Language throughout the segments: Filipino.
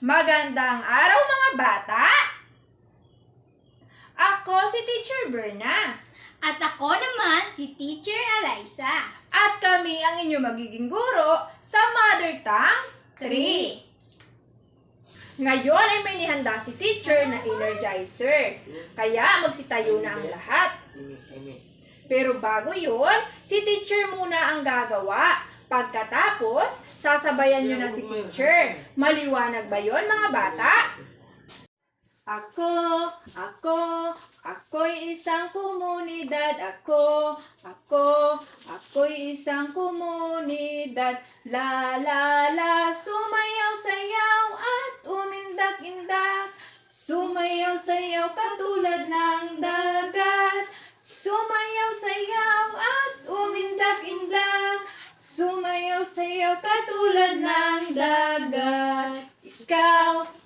Magandang araw mga bata! Ako si Teacher Berna. At ako naman si Teacher Eliza. At kami ang inyong magiging guro sa Mother Tongue 3. Ngayon ay may nihanda si Teacher na energizer. Kaya magsitayo na ang lahat. Pero bago yun, si Teacher muna ang gagawa. Pagkatapos, sasabayan nyo na si Teacher. Maliwanag ba yun mga bata? Ako'y isang komunidad. Ako'y isang komunidad. La la la, sumayaw-sayaw at umindak-indak. Sumayaw-sayaw katulad ng dagat. Sumayaw-sayaw at umindak-indak. Sumayaw-sayaw katulad ng dagat.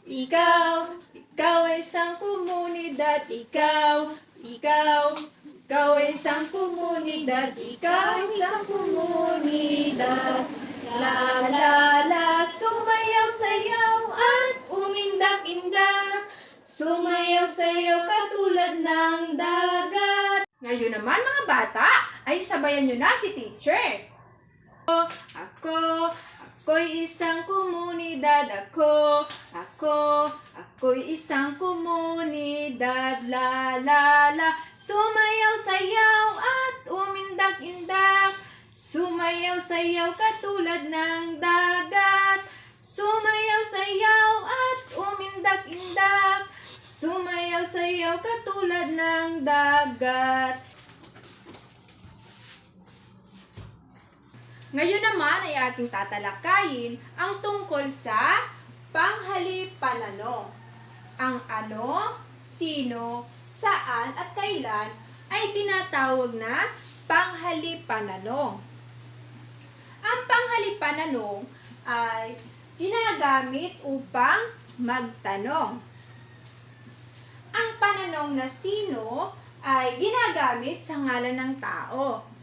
Ikaw ay isang komunidad. Ikaw ay isang komunidad. Ikaw ay isang komunidad. La la la, sumayaw-sayaw at umindak-indak. Sumayaw-sayaw katulad ng dagat. Ngayon naman mga bata, ay sabayan nyo na si Teacher. Ako'y isang komunidad. Ako'y isang komunidad. La la la, sumayaw-sayaw at umindak-indak. Sumayaw-sayaw katulad ng dagat. Sumayaw-sayaw at umindak-indak. Sumayaw-sayaw katulad ng dagat. Ngayon naman ay ating tatalakayin ang tungkol sa panghalipananong. Ang ano, sino, saan at kailan ay tinatawag na panghalipananong. Ang panghalipananong ay ginagamit upang magtanong. Ang pananong na sino ay ginagamit sa ngalan ng tao.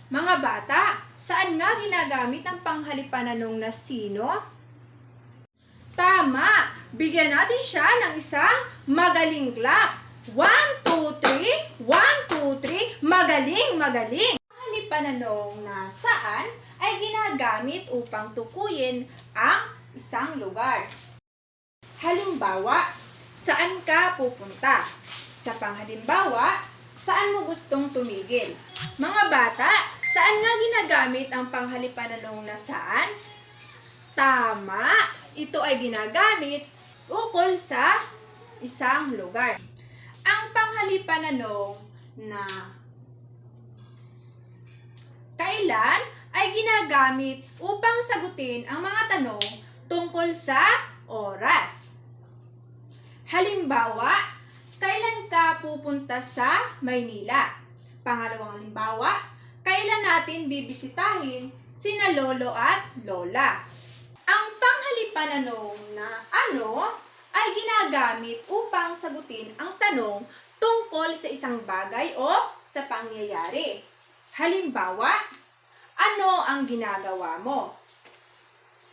Mga bata, saan nga ginagamit ang panghalipananong na sino? Tama! Bigyan natin siya ng isang magaling clap. 1, 2, 3. 1, 2, 3. Magaling, magaling! Ang panghalipananong na saan ay ginagamit upang tukuyin ang isang lugar. Halimbawa, saan ka pupunta? Sa panghalimbawa, saan mo gustong tumigil? Mga bata, saan nga ginagamit ang panghalipananong na saan? Tama! Ito ay ginagamit ukol sa isang lugar. Ang panghalipananong na kailan ay ginagamit upang sagutin ang mga tanong tungkol sa oras. Halimbawa, kailan ka pupunta sa Maynila? Pangalawang halimbawa, kailan natin bibisitahin sina lolo at lola? Ang panghalipananong na ano ay ginagamit upang sagutin ang tanong tungkol sa isang bagay o sa pangyayari. Halimbawa, ano ang ginagawa mo?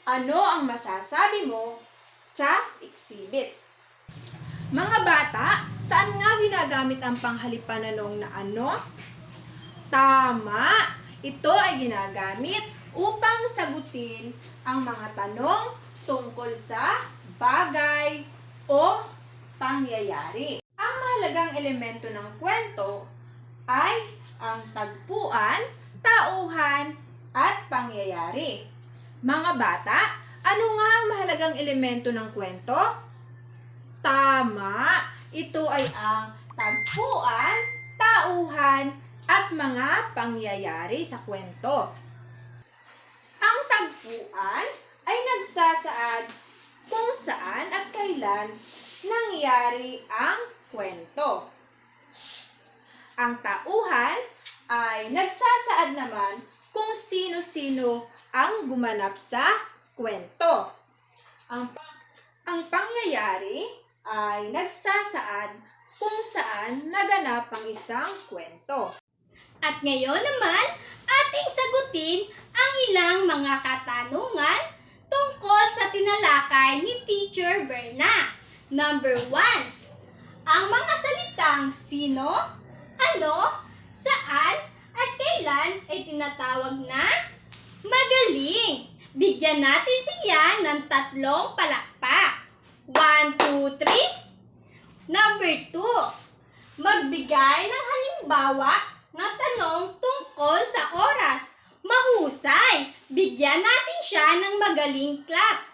Ano ang masasabi mo sa exhibit? Mga bata, saan nga ginagamit ang panghalipananong na ano? Tama! Ito ay ginagamit upang sagutin ang mga tanong tungkol sa bagay o pangyayari. Ang mahalagang elemento ng kwento ay ang tagpuan, tauhan, at pangyayari. Mga bata, ano nga ang mahalagang elemento ng kwento? Tama! Ito ay ang tagpuan, tauhan, at mga pangyayari sa kwento. Ang tagpuan ay nagsasaad kung saan at kailan nangyari ang kwento. Ang tauhan ay nagsasaad naman kung sino-sino ang gumanap sa kwento. Ang pangyayari ay nagsasaad kung saan naganap ang isang kwento. At ngayon naman, ating sagutin ang ilang mga katanungan tungkol sa tinalakay ni Teacher Berna. Number 1. Ang mga salitang sino, ano, saan, at kailan ay tinatawag na magaling. Bigyan natin siya ng 3 palakpak. 1, 2, 3. Number 2. Magbigay ng halimbawa ng tanong tungkol sa oras. Mahusay. Bigyan natin siya ng magaling clap.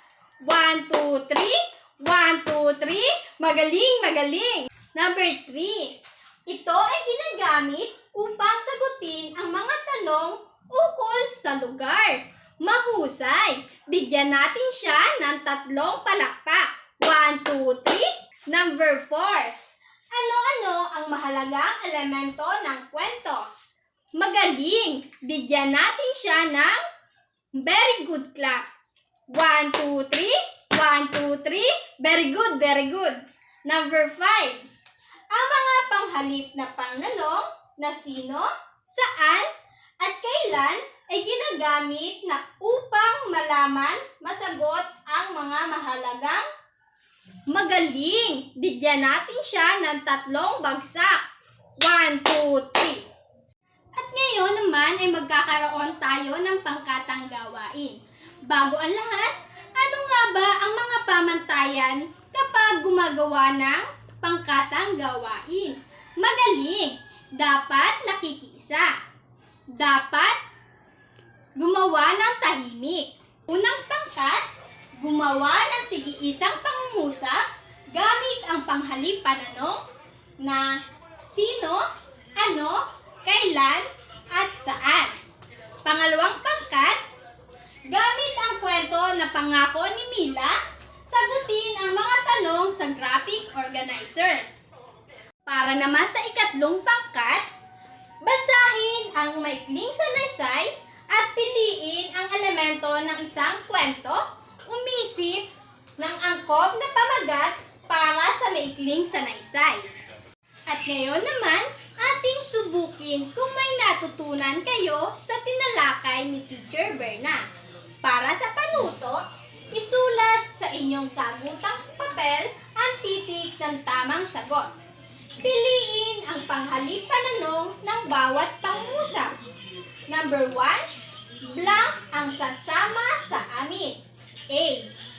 1, 2, 3. 1, 2, 3. Magaling, magaling. Number 3. Ito ay ginagamit upang sagutin ang mga tanong ukol sa lugar. Mahusay. Bigyan natin siya ng 3 palakpak. 1, 2, 3. Number 4. Ano-ano ang mahalagang elemento ng kwento? Magaling. Bigyan natin siya ng very good clap. 1, 2, 3. 1, 2, 3. Very good, very good. Number 5. Ang mga panghalip na pangnanong na sino, saan, at kailan ay ginagamit na upang malaman, masagot ang mga mahalagang magaling. Bigyan natin siya ng 3 bagsak. 1, 2, 3. At ngayon naman ay magkakaroon tayo ng pangkatang gawain. Bago ang lahat, ano nga ba ang mga pamantayan kapag gumagawa ng pangkatang gawain? Magaling. Dapat nakikiisa. Dapat gumawa ng tahimik. Unang pangkat, gumawa ng tig-iisang pangungusap gamit ang panghalip pananong na sino, ano, kailan, at saan. Pangalawang pangkat, gamit ang kwento na pangako ni Mila, sagutin ang mga tanong sa graphic organizer. Para naman sa ikatlong pangkat, basahin ang maikling salaysay at piliin ang elemento ng isang kwento, umisip ng angkop na pamagat para sa maikling salaysay. At ngayon naman, ating subukin kung may natutunan kayo sa tinalakay ni Teacher Berna. Para sa panuto, isulat sa inyong sagutang papel ang titik ng tamang sagot. Piliin ang panghalip pananong ng bawat pangusap. Number 1, blank ang sasama sa amin. A.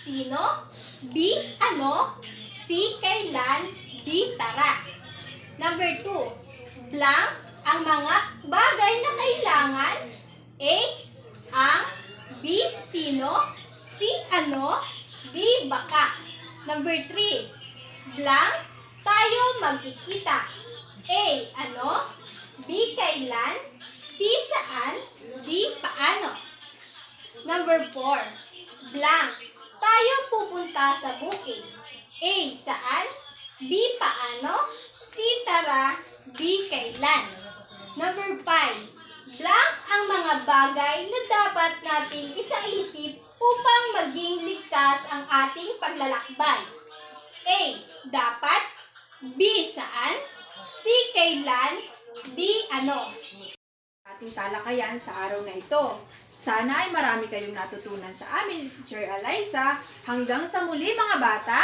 Sino? B. Ano? C. Kailan? D. Tara. Number 2, blank ang mga bagay na kailangan. A. Ang. B. Sino? C. Ano? D. Baka. Number 3, blank tayo magkikita. A. Ano? B. Kailan? C. Saan? D. Paano? Number 4, blank tayo pupunta sa bukid. A. Saan? B. Paano? C. Tara. D. Kailan? Number 5, blank ang mga bagay na dapat nating isaisip upang maging ligtas ang ating paglalakbay. A. Dapat. B. Saan? C. Kailan? D. Ano? Ating talakayan sa araw na ito. Sana ay marami kayong natutunan sa amin, Teacher Eliza. Hanggang sa muli mga bata!